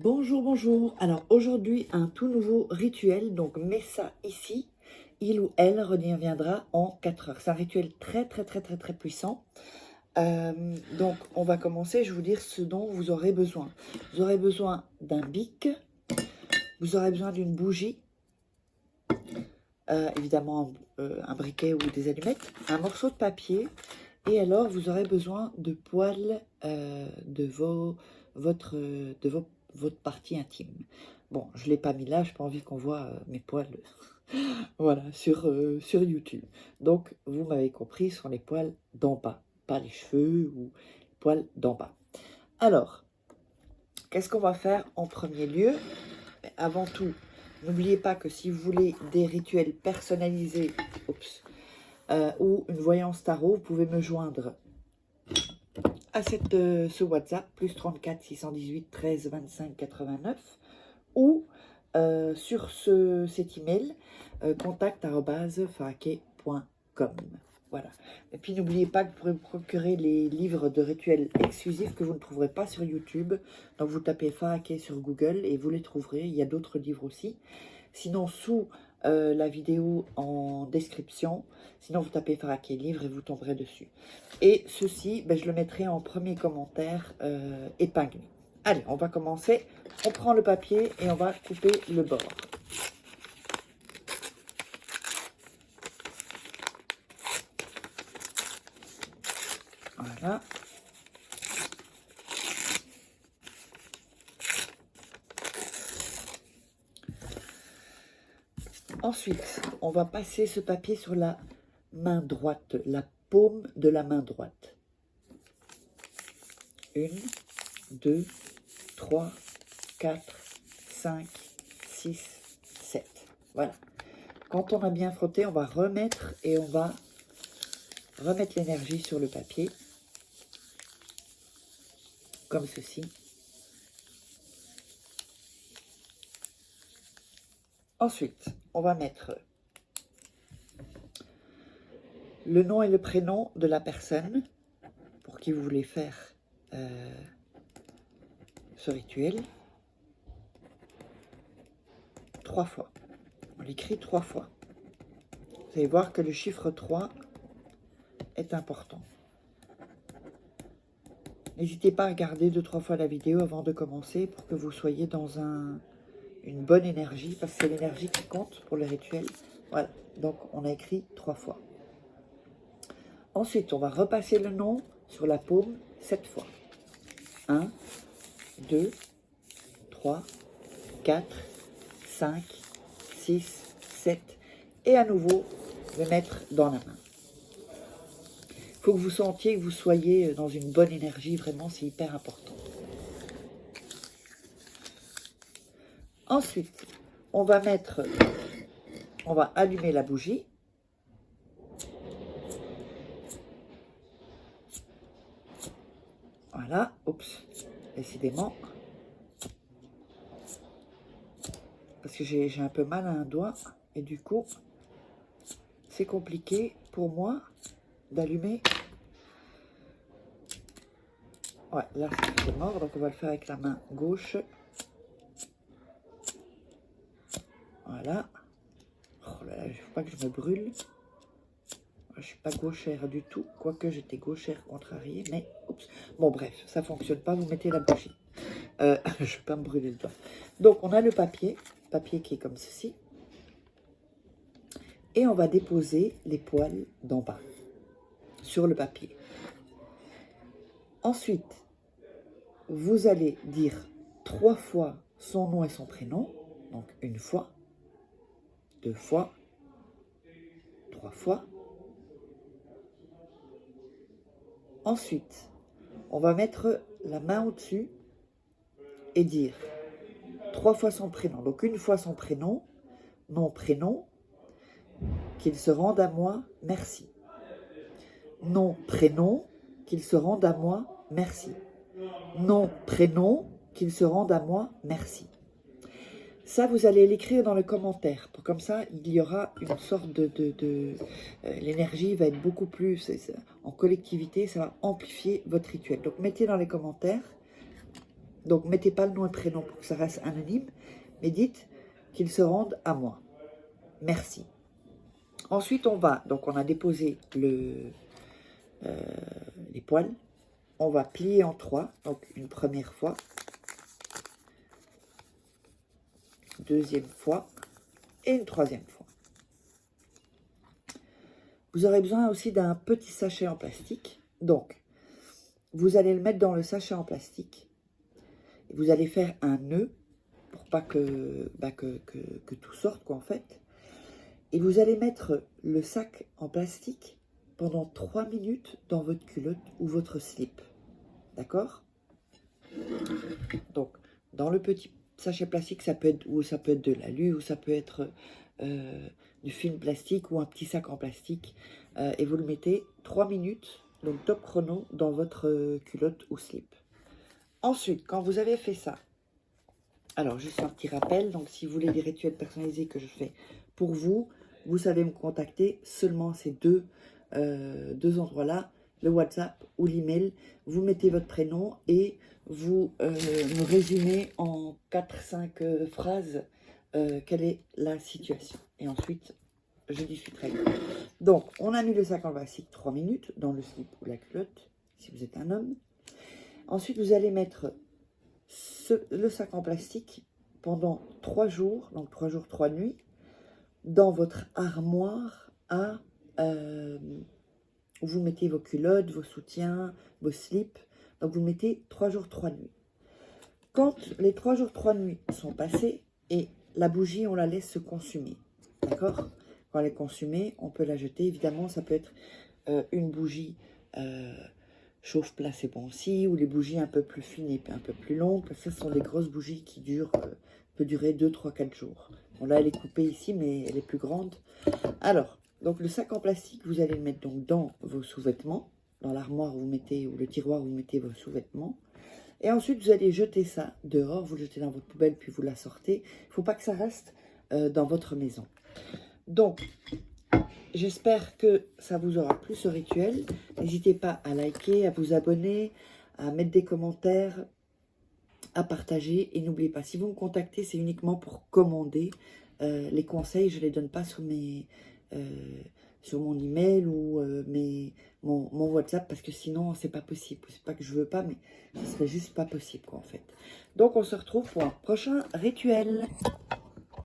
Bonjour, bonjour. Alors aujourd'hui, un tout nouveau rituel. Donc mets ça ici. Il ou elle reviendra en 4 heures. C'est un rituel très puissant. Donc on va commencer. Je vais vous dire ce dont vous aurez besoin. Vous aurez besoin d'un bic. Vous aurez besoin d'une bougie. Évidemment un briquet ou des allumettes. Un morceau de papier. Et alors vous aurez besoin de poils de votre partie intime. Bon, je ne l'ai pas mis là, je n'ai pas envie qu'on voit mes poils voilà, sur YouTube. Donc, vous m'avez compris, ce sont les poils d'en bas, pas les cheveux ou les poils d'en bas. Alors, qu'est-ce qu'on va faire en premier lieu? Avant tout, n'oubliez pas que si vous voulez des rituels personnalisés ou une voyance tarot, vous pouvez me joindre à ce WhatsApp, plus 34 618 13 25 89, ou sur cet email, contact@faake.com. Voilà. Et puis n'oubliez pas que vous pourrez vous procurer les livres de rituels exclusifs que vous ne trouverez pas sur YouTube. Donc vous tapez Faake sur Google et vous les trouverez. Il y a d'autres livres aussi. Sinon, sous la vidéo en description, sinon vous tapez Faake livre et vous tomberez dessus. Et ceci, je le mettrai en premier commentaire épinglé. Allez, on va commencer. On prend le papier et on va couper le bord. Voilà. Ensuite, on va passer ce papier sur la main droite, la paume de la main droite. 1, 2, 3, 4, 5, 6, 7. Voilà. Quand on a bien frotté, on va remettre et on va remettre l'énergie sur le papier. Comme ceci. Ensuite, on va mettre le nom et le prénom de la personne pour qui vous voulez faire ce rituel. 3 fois. On l'écrit 3 fois. Vous allez voir que le chiffre 3 est important. N'hésitez pas à regarder 2-3 fois la vidéo avant de commencer pour que vous soyez dans une bonne énergie, parce que c'est l'énergie qui compte pour le rituel. Voilà, donc on a écrit 3 fois. Ensuite, on va repasser le nom sur la paume 7 fois. 1, 2, 3, 4, 5, 6, 7. Et à nouveau, le mettre dans la main. Il faut que vous sentiez que vous soyez dans une bonne énergie, vraiment, c'est hyper important. Ensuite, on va allumer la bougie. Voilà, oups, décidément. Parce que j'ai un peu mal à un doigt, et du coup, c'est compliqué pour moi d'allumer. Ouais, là c'est mort, donc on va le faire avec la main gauche. Voilà. Oh là là, il ne faut pas que je me brûle. Je ne suis pas gauchère du tout, quoique j'étais gauchère contrariée, mais oups. Bon bref, ça ne fonctionne pas, vous mettez la bougie. Je ne vais pas me brûler le doigt. Donc on a le papier qui est comme ceci. Et on va déposer les poils d'en bas sur le papier. Ensuite, vous allez dire 3 fois son nom et son prénom. Donc 1 fois, 2 fois, 3 fois. Ensuite, on va mettre la main au-dessus et dire 3 fois son prénom. Donc 1 fois son prénom, nom, prénom, qu'il se rende à moi, merci. Nom, prénom, qu'il se rende à moi, merci. Nom, prénom, qu'il se rende à moi, merci. Ça, vous allez l'écrire dans le commentaire. Comme ça, il y aura une sorte l'énergie va être beaucoup plus en collectivité, ça va amplifier votre rituel. Donc, mettez dans les commentaires Donc, mettez pas le nom et prénom pour que ça reste anonyme, mais dites qu'ils se rendent à moi. Merci. Ensuite, on a déposé les poils. On va plier en 3, donc une première fois, deuxième fois et une troisième fois. Vous aurez besoin aussi d'un petit sachet en plastique. Donc, vous allez le mettre dans le sachet en plastique. Et vous allez faire un nœud pour pas que tout sorte, quoi, en fait. Et vous allez mettre le sac en plastique pendant 3 minutes dans votre culotte ou votre slip. D'accord? Donc, dans le petit sachet plastique, ça peut être de l'alu, ou ça peut être du film plastique ou un petit sac en plastique. Et vous le mettez 3 minutes, donc top chrono, dans votre culotte ou slip. Ensuite, quand vous avez fait ça, alors juste un petit rappel, donc si vous voulez des rituels personnalisés que je fais pour vous, vous savez me contacter seulement ces deux endroits-là, le WhatsApp ou l'email. Vous mettez votre prénom et vous me résumez en 4-5 phrases quelle est la situation. Et ensuite, je discuterai. Donc, on a mis le sac en plastique 3 minutes dans le slip ou la culotte, si vous êtes un homme. Ensuite, vous allez mettre le sac en plastique pendant 3 jours, donc 3 jours, 3 nuits, dans votre armoire où vous mettez vos culottes, vos soutiens, vos slips. Donc, vous mettez 3 jours, 3 nuits. Quand les 3 jours, 3 nuits sont passés, et la bougie, on la laisse se consumer. D'accord? Quand elle est consumée, on peut la jeter. Évidemment, ça peut être une bougie chauffe-plat, c'est bon aussi, ou les bougies un peu plus fines et un peu plus longues. Parce que ce sont des grosses bougies qui peuvent durer 2, 3, 4 jours. Bon, là, elle est coupée ici, mais elle est plus grande. Alors, donc le sac en plastique, vous allez le mettre donc dans vos sous-vêtements, dans l'armoire où vous mettez, ou le tiroir où vous mettez vos sous-vêtements. Et ensuite, vous allez jeter ça dehors, vous le jetez dans votre poubelle, puis vous la sortez. Il ne faut pas que ça reste dans votre maison. Donc, j'espère que ça vous aura plu ce rituel. N'hésitez pas à liker, à vous abonner, à mettre des commentaires, à partager. Et n'oubliez pas, si vous me contactez, c'est uniquement pour commander. Les conseils, je ne les donne pas sur mon email ou mon WhatsApp, parce que sinon, c'est pas possible. C'est pas que je veux pas, mais ce serait juste pas possible, quoi, en fait. Donc, on se retrouve pour un prochain rituel.